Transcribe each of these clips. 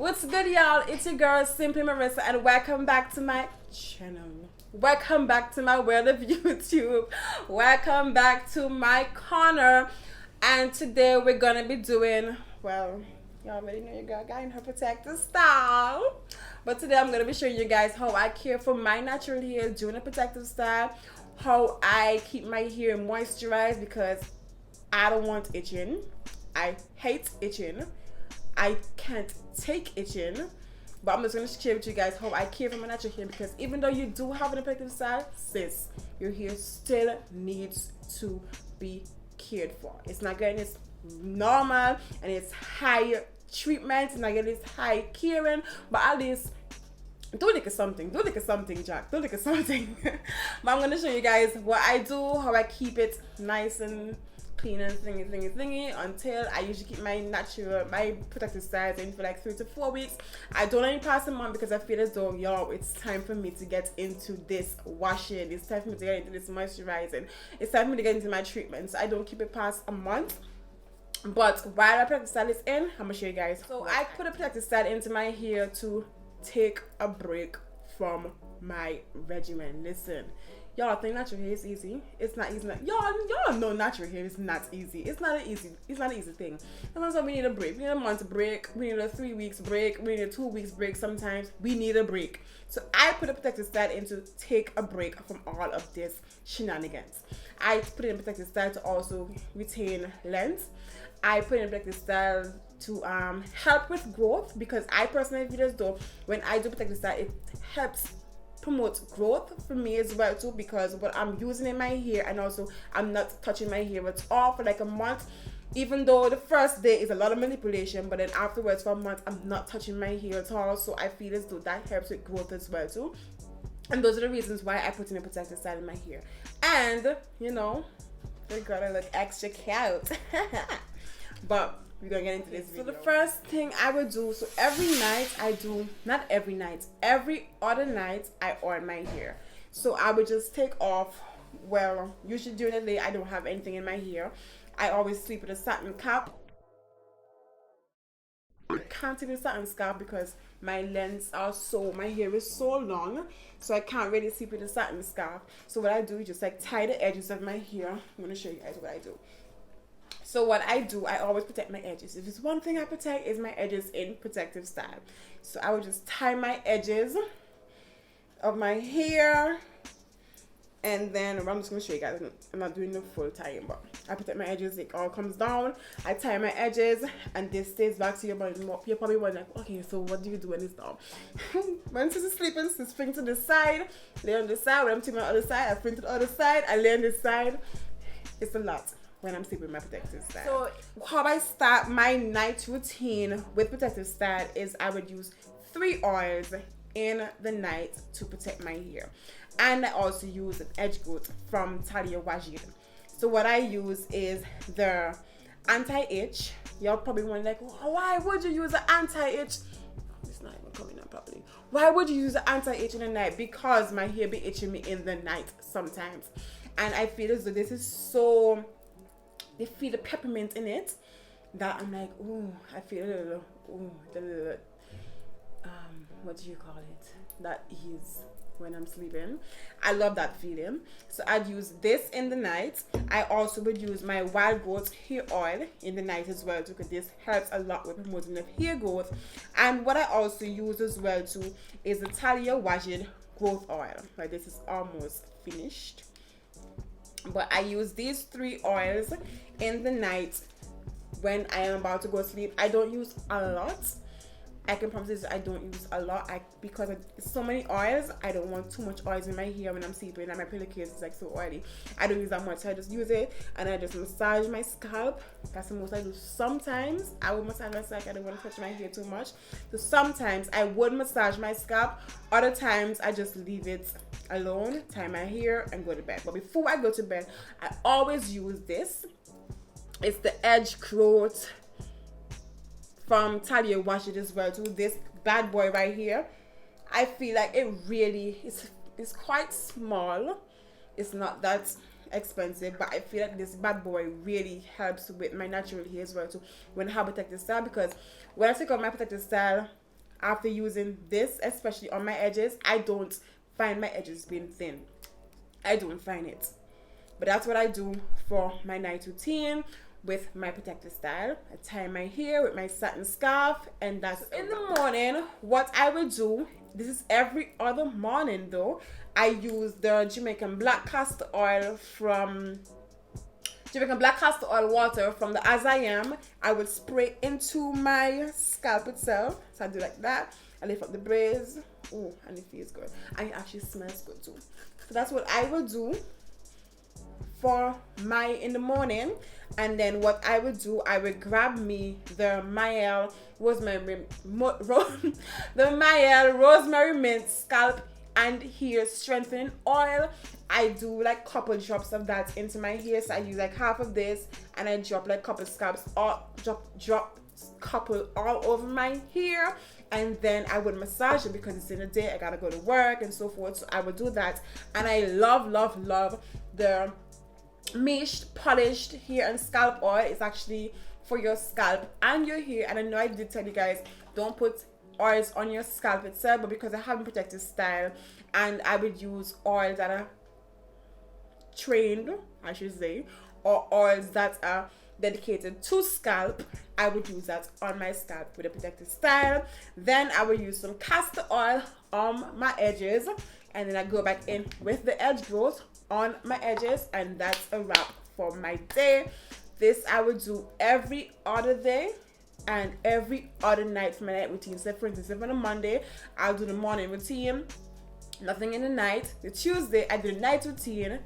What's good, y'all? It's your girl, Simply Marresa, and welcome back to my channel. Welcome back to my world of YouTube. Welcome back to my corner. And today we're gonna be doing, well, y'all already know your girl got in her protective style. But today I'm gonna be showing you guys how I care for my natural hair doing a protective style, how I keep my hair moisturized because I don't want itching. I hate itching. I can't take itching. But I'm just going to share with you guys how I care for my natural hair, because even though you do have an protective style, sis, your hair still needs to be cared for. It's not getting its normal and it's high treatment. It's not getting its high caring, but at least do look at something. Do look at something, Jack. Do look at something. But I'm going to show you guys what I do, how I keep it nice and clean and thingy until I usually keep my protective styles in for like 3 to 4 weeks. I don't let it pass a month because I feel as though, yo, it's time for me to get into this washing. It's time for me to get into this moisturizing. It's time for me to get into my treatments. I don't keep it past a month. But while my protective style is in, I'm gonna show you guys. So I put a protective style into my hair to take a break from my regimen. Listen, y'all think natural hair is easy? It's not easy. Y'all know natural hair is not easy. It's not an easy thing. Sometimes we need a break. We need a month break. We need a 3 weeks break. We need a 2 weeks break. Sometimes we need a break. So I put a protective style in to take a break from all of this shenanigans. I put in a protective style to also retain length. I put in a protective style to help with growth, because I personally feel as though when I do protective style, it helps promote growth for me as well too, because what I'm using in my hair, and also I'm not touching my hair at all for like a month. Even though the first day is a lot of manipulation, but then afterwards for a month I'm not touching my hair at all. So I feel as though that helps with growth as well too. And those are the reasons why I put in a protective style in my hair. And you know, they gotta look extra cute. But we're gonna get into this video. So the first thing I would do, so every night I do, not every night, every other night I oil my hair. So I would just take off, well, usually during the day I don't have anything in my hair. I always sleep with a satin cap. I can't take the satin scalp because my my hair is so long, so I can't really sleep with a satin scalp. So what I do is just like tie the edges of my hair. I'm gonna show you guys what I do. So what I do, I always protect my edges. If it's one thing I protect, is my edges in protective style. So I would just tie my edges of my hair, and then I'm just gonna show you guys. I'm not doing the full tying, but I protect my edges. It all comes down. I tie my edges, and this stays back to your body. You're probably wondering, like, okay, so what do you do when it's down? When sis is sleeping, sis swing to the side, lay on this side. When I'm to my other side, I swing to the other side, I lay on this side. It's a lot when I'm sleeping with my protective style. So how I start my night routine with protective style is I would use 3 oils in the night to protect my hair. And I also use an edge growth from Realxer. So what I use is the anti-itch. Y'all probably wondering, like, why would you use an anti-itch? It's not even coming up properly. Why would you use an anti-itch in the night? Because my hair be itching me in the night sometimes. And I feel as though this is so, they feel the peppermint in it, that I'm like, ooh, I feel a little, ooh, the little, what do you call it? That ease when I'm sleeping. I love that feeling. So I'd use this in the night. I also would use my wild growth hair oil in the night as well too, because this helps a lot with promoting the hair growth. And what I also use as well too is the Realxer growth oil. Like, this is almost finished. But I use these 3 oils in the night when I am about to go to sleep. I don't use a lot. I can promise you I don't use a lot, because it's so many oils. I don't want too much oils in my hair when I'm sleeping, and my pillowcase is like so oily. I don't use that much, so I just use it and I just massage my scalp. That's the most I do. Sometimes I will massage my scalp. I don't want to touch my hair too much. So sometimes I would massage my scalp. Other times I just leave it alone, tie my hair, and go to bed. But before I go to bed, I always use this. It's the edge growth from Realxer as well too. This bad boy right here, I feel like it really is quite small. It's not that expensive, but I feel like this bad boy really helps with my natural hair as well too when I have a protective style, because when I take out my protective style, after using this, especially on my edges, I don't find my edges being thin. I don't find it. But that's what I do for my night routine with my protective style. I tie my hair with my satin scarf, and that's in the morning. What I will do, this is every other morning though, I use the Jamaican black castor oil water from the As I Am. I would spray into my scalp itself. So I do like that. I lift up the braids. Oh, and it feels good. And it actually smells good too. So that's what I will do for my in the morning. And then what I would do, I would grab me the Mael rosemary mint scalp and hair strengthening oil. I do like couple drops of that into my hair. So I use like half of this and I drop like couple scalps or drop couple all over my hair, and then I would massage it because it's in the day, I gotta go to work and so forth. So I would do that. And I love the meshed polished hair and scalp oil. It's actually for your scalp and your hair. And I know I did tell you guys, don't put oils on your scalp itself, but because I have a protective style and I would use oils that are trained, I should say, or oils that are dedicated to scalp, I would use that on my scalp with a protective style. Then I would use some castor oil on my edges, and then I go back in with the edge growth on my edges, and that's a wrap for my day. This I would do every other day and every other night for my night routine. So for instance, if on a Monday I'll do the morning routine, nothing in the night. The Tuesday I do the night routine.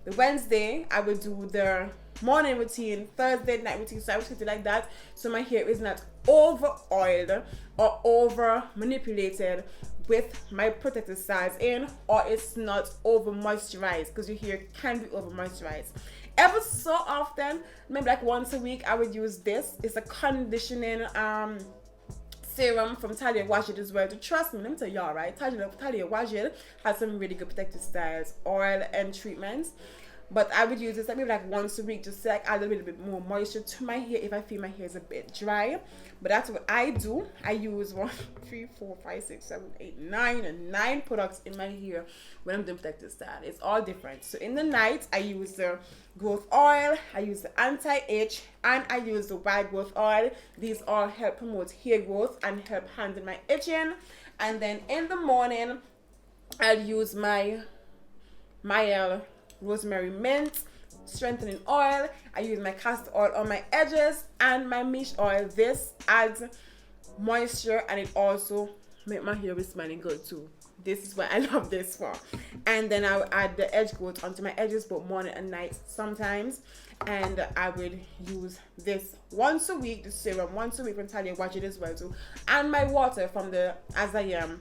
The Wednesday I would do the morning routine. Thursday night routine. So I would keep it like that, so my hair is not over oiled or over manipulated with my protective styles in, or it's not over moisturized, because your hair can be over moisturized. Ever so often, maybe like once a week, I would use this. It's a conditioning serum from Talia Wajid as well. To trust me, let me tell y'all, right? Talia Wajid has some really good protective styles, oil and treatments. But I would use this maybe like once a week, just to like add a little bit more moisture to my hair if I feel my hair is a bit dry. But that's what I do. I use 1, 3, 4, 5, 6, 7, 8, 9 and 9 products in my hair when I'm doing protective style. It's all different. So in the night, I use the growth oil, I use the anti-itch, and I use the wild growth oil. These all help promote hair growth and help handle my itching. And then in the morning, I'll use my Mael rosemary mint strengthening oil. I use my castor oil on my edges and my mesh oil. This adds moisture and it also make my hair be smelling good too. This is what I love this for. And then I will add the edge growth onto my edges, both morning and night sometimes. And I will use this once a week, the serum once a week from Talia Wajid as well too. And my water from the As I Am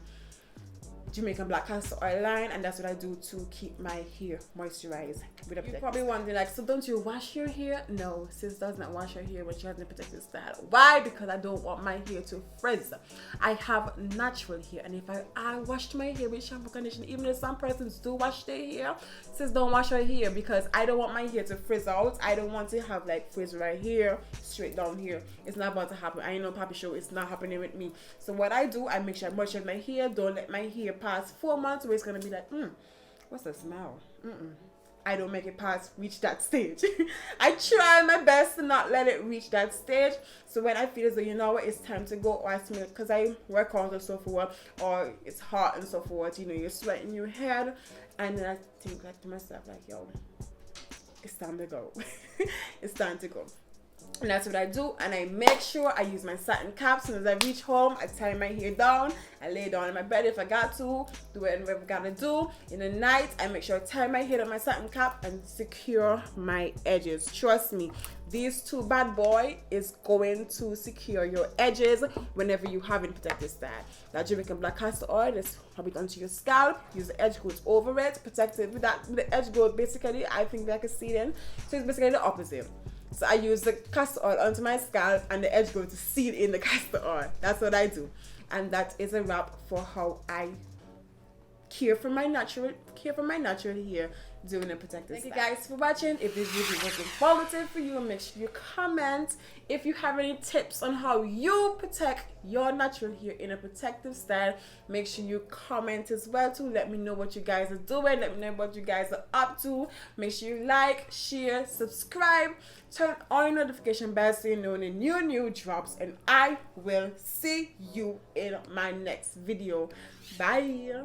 Jamaican black castor oil line, and that's what I do to keep my hair moisturized with a protective. You're probably wondering, like, so don't you wash your hair? No, sis does not wash her hair when she has a protective style. Why? Because I don't want my hair to frizz. I have natural hair, and if I washed my hair with shampoo conditioner, even if some persons do wash their hair, sis don't wash her hair, because I don't want my hair to frizz out. I don't want to have like frizz right here, straight down here. It's not about to happen. I know Papi show it's not happening with me. So what I do, I make sure I moisturize my hair. Don't let my hair past 4 months where it's gonna be like, what's the smell? I don't make it reach that stage. I try my best to not let it reach that stage. So when I feel as though, you know what, it's time to go, or I smell, because I work out and so forth, or it's hot and so forth, you know, you're sweating your head, and then I think like to myself, like, yo, it's time to go. It's time to go. And that's what I do, and I make sure I use my satin cap. As soon as I reach home, I tie my hair down, I lay down in my bed if I got to, do whatever I gotta do. In the night, I make sure I tie my hair on my satin cap and secure my edges. Trust me, these two bad boy is going to secure your edges whenever you have it protective style. That Jamaican black castor oil, just rub it onto your scalp, use the edge growth over it, protect it with that. With the edge growth, basically, I think like a sealant, so it's basically the opposite. So I use the castor oil onto my scalp and the edge growth to seal in the castor oil. That's what I do. And that is a wrap for how I care for my natural hair doing a protective style. Thank you guys for watching. If this video was informative for you, make sure you comment. If you have any tips on how you protect your natural hair in a protective style, make sure you comment as well too. Let me know what you guys are doing. Let me know what you guys are up to. Make sure you like, share, subscribe, turn on your notification bell so you know when new drops, and I will see you in my next video. Bye.